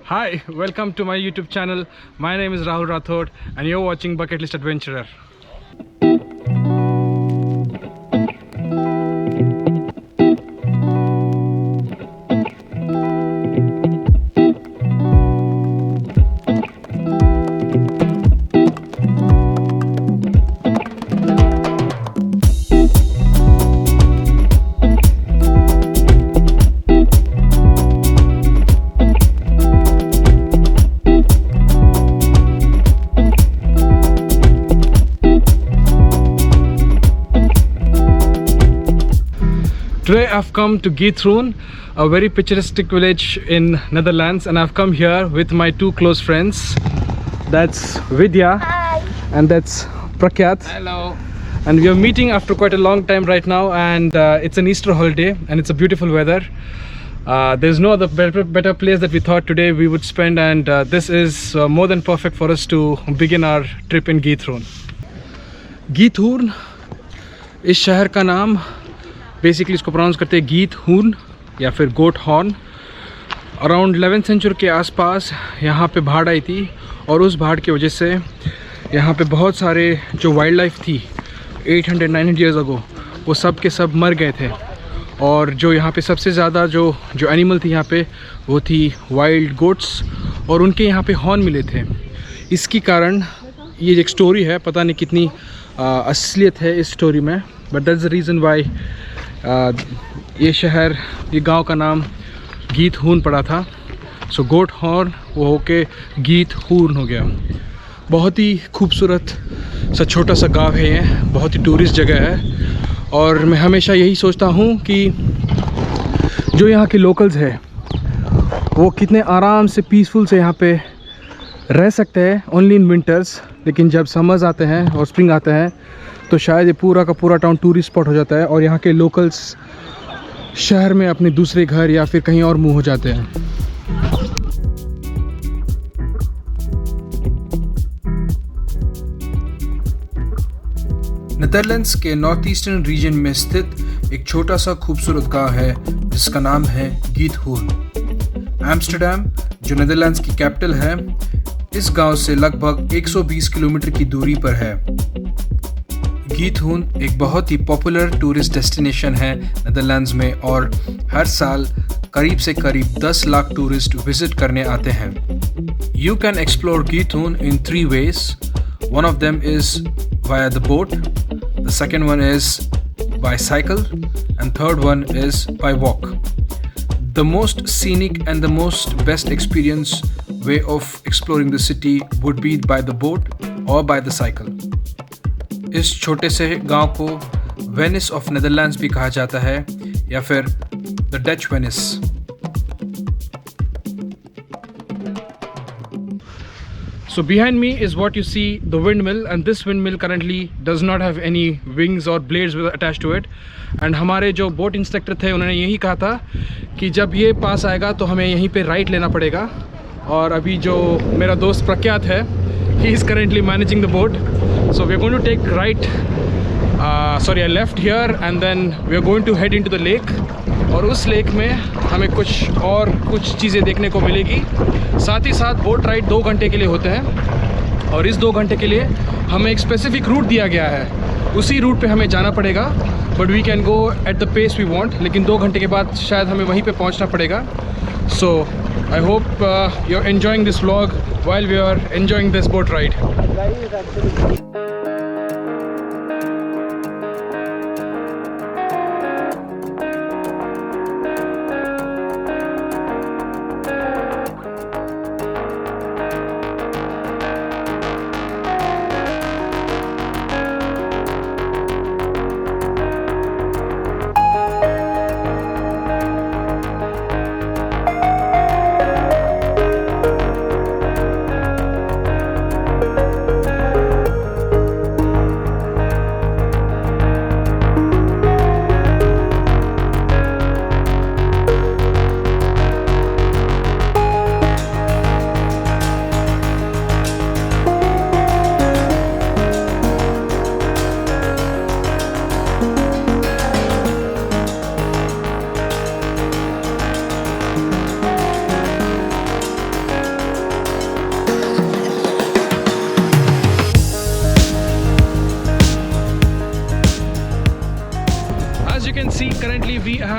Hi, welcome to my YouTube channel. My name is Rahul Rathod and you're watching Bucket List Adventurer. Today I've come to Giethoorn, a very picturesque village in Netherlands, and I've come here with my two close friends. That's Vidya. Hi. And that's Prakyat. Hello. And we are meeting after quite a long time right now, and it's an Easter holiday and it's a beautiful weather. There's no other better place that we thought today we would spend, and this is more than perfect for us to begin our trip in Giethoorn. Giethoorn इस शहर का नाम basically इसको pronounce करते हैं गीतहूर्न या फिर गोट horn. Around 11th century के आसपास यहाँ पे बाढ़ आई थी, और उस बाढ़ की वजह से यहाँ पे बहुत सारे जो वाइल्ड लाइफ थी 800-900 ईयर्स अगो, वो सब के सब मर गए थे। और जो यहाँ पे सबसे ज़्यादा जो एनिमल थी यहाँ पे, वो थी वाइल्ड गोट्स, और उनके यहाँ पे हॉर्न मिले थे। इसके कारण ये एक स्टोरी है, पता नहीं कितनी असलियत है इस स्टोरी में, but that's the reason why ये शहर, ये गांव का नाम गीतहूर्न पड़ा था। सो गोट हॉर्न वो होके गीतहूर्न हो गया। बहुत ही खूबसूरत सा छोटा सा गांव है ये, बहुत ही टूरिस्ट जगह है। और मैं हमेशा यही सोचता हूँ कि जो यहाँ के लोकल्स है वो कितने आराम से पीसफुल से यहाँ पे रह सकते हैं ओनली इन विंटर्स, लेकिन जब समर्स आते हैं और स्प्रिंग आते हैं तो शायद ये पूरा का पूरा टाउन टूरिस्ट स्पॉट हो जाता है, और यहाँ के लोकल्स शहर में अपने दूसरे घर या फिर कहीं और मूव हो जाते हैं। नेदरलैंड्स के नॉर्थ ईस्टर्न रीजन में स्थित एक छोटा सा खूबसूरत गांव है जिसका नाम है गीतहूर्न। एम्स्टर्डम जो नेदरलैंड्स की कैपिटल है, इस गांव से लगभग 120 किलोमीटर की दूरी पर है। गीतहूर्न एक बहुत ही पॉपुलर टूरिस्ट डेस्टिनेशन है नेदरलैंड्स में, और हर साल करीब से करीब 10 लाख टूरिस्ट विजिट करने आते हैं। You can explore Giethoorn in 3 ways. One of them is via the boat, the second one is by cycle, and third one is by walk. The most scenic and the most best experience way of exploring the city would be by the boat or by the cycle. इस छोटे से गांव को Venice of Netherlands भी कहा जाता है, या फिर the Dutch Venice. So behind me is what you see, the windmill, and this windmill currently does not have any wings or blades attached to it. And हमारे जो बोट इंस्ट्रक्टर थे उन्होंने यही कहा था कि जब ये पास आएगा तो हमें यहीं पे राइट लेना पड़ेगा। और अभी जो मेरा दोस्त प्रख्यात है, he is currently managing the boat, so we are going to take left here, and then we are going to head into the lake. और उस लेक में हमें कुछ चीज़ें देखने को मिलेगी। साथ ही साथ बोट राइड 2 घंटे के लिए होते हैं, और इस 2 घंटे के लिए हमें एक स्पेसिफिक रूट दिया गया है, उसी रूट पे हमें जाना पड़ेगा। But we can go at the pace we want, लेकिन 2 घंटे के बाद शायद हमें वहीं पे पहुंचना पड़ेगा। So I hope you are enjoying this vlog while we are enjoying this boat ride.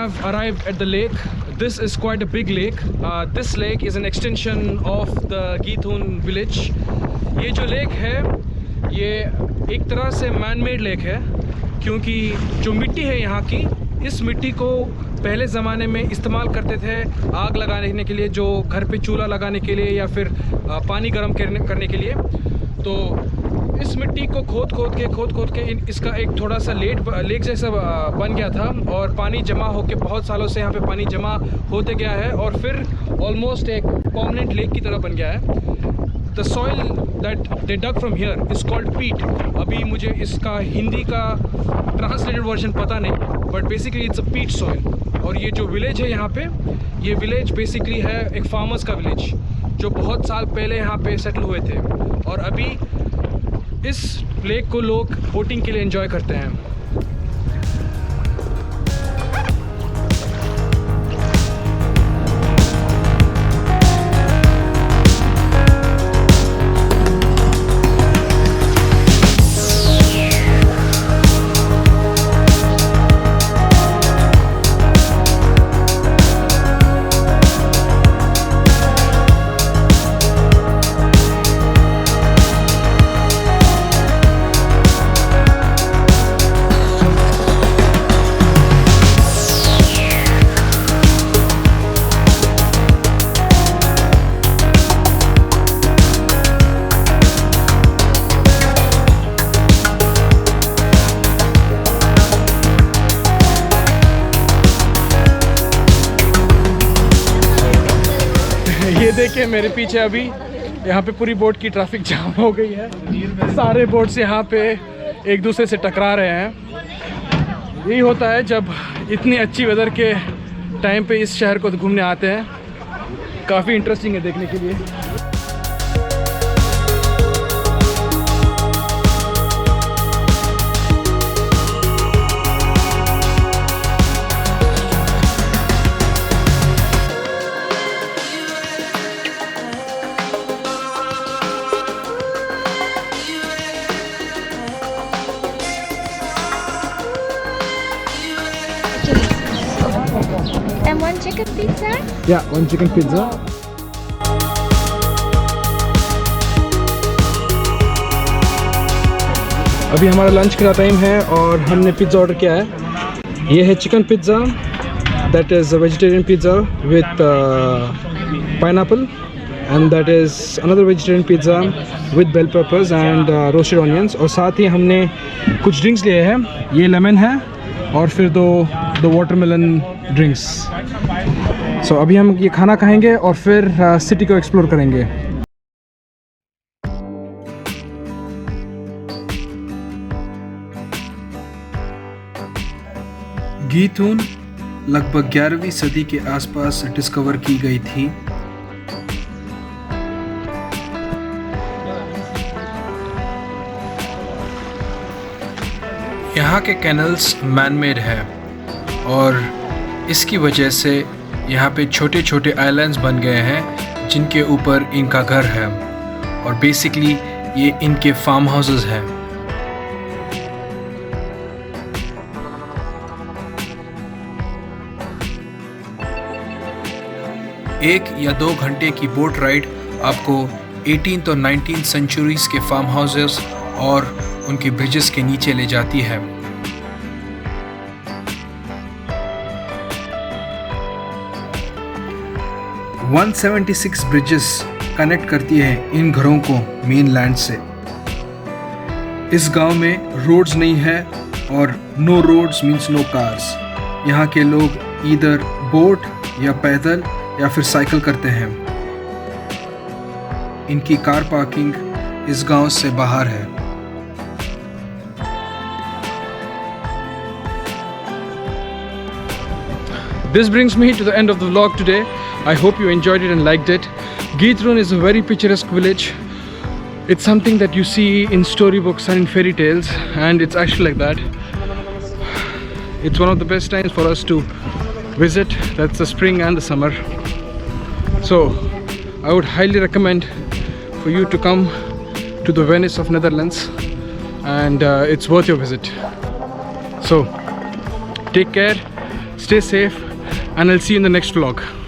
have arrived at the lake. This is quite a big lake. This lake is an extension of the Githun village. ये जो lake है ये एक तरह से man made lake है, क्योंकि जो मिट्टी है यहाँ की, इस मिट्टी को पहले ज़माने में इस्तेमाल करते थे आग लगाने के लिए, जो घर पे चूल्हा लगाने के लिए या फिर पानी गर्म करने के लिए। तो इस मिट्टी को खोद के इसका एक थोड़ा सा लेक जैसा बन गया था, और पानी जमा होके बहुत सालों से यहाँ पे पानी जमा होते गया है, और फिर ऑलमोस्ट एक परमानेंट लेक की तरह बन गया है। The soil that they dug from here is called peat. अभी मुझे इसका हिंदी का ट्रांसलेटेड वर्जन पता नहीं, बट बेसिकली इट्स अ पीट सॉइल। और ये जो विलेज है यहाँ पे, ये विलेज बेसिकली है एक फार्मर्स का विलेज, जो बहुत साल पहले यहाँ पे सेटल हुए थे, और अभी इस लेक को लोग बोटिंग के लिए एंजॉय करते हैं। ये देखिए मेरे पीछे अभी यहाँ पे पूरी बोट की ट्रैफिक जाम हो गई है। सारे बोट्स यहाँ पे एक दूसरे से टकरा रहे हैं। यही होता है जब इतनी अच्छी वेदर के टाइम पे इस शहर को घूमने आते हैं। काफ़ी इंटरेस्टिंग है देखने के लिए। And one chicken pizza? Yeah, one chicken pizza. अभी हमारा लंच का टाइम है और हमने पिज़्ज़ा ऑर्डर किया है। ये है chicken pizza, that is a vegetarian pizza with pineapple, and that is another vegetarian pizza with bell peppers and roasted onions. और साथ ही हमने कुछ ड्रिंक्स लिए हैं, ये लेमन है और फिर दो वाटरमेलन ड्रिंक्स। सो अभी हम ये खाना खाएंगे और फिर सिटी को एक्सप्लोर करेंगे। गीथून लगभग 11वीं सदी के आसपास डिस्कवर की गई थी। यहाँ के कैनल्स मैन-मेड हैं और इसकी वजह से यहाँ पे छोटे छोटे आइलैंड्स बन गए हैं जिनके ऊपर इनका घर है, और बेसिकली ये इनके फार्म हाउसेस हैं। एक या 2 घंटे की बोट राइड आपको 18th और 19th सेंचुरीज के फार्म हाउसेस और उनके ब्रिजेस के नीचे ले जाती है। – 176 ब्रिजेस कनेक्ट करती है इन घरों को मेन लैंड से। इस गांव में रोड्स नहीं है और no roads means no cars. यहाँ के लोग ईदर बोट या पैदल या फिर साइकिल करते हैं। इनकी कार पार्किंग इस गांव से बाहर है। This brings me to the end of the vlog today. I hope you enjoyed it and liked it. Githun is a very picturesque village. It's something that you see in storybooks and in fairy tales, and it's actually like that. It's one of the best times for us to visit. That's the spring and the summer. So I would highly recommend for you to come to the Venice of Netherlands, and it's worth your visit. So take care, stay safe, and I'll see you in the next vlog.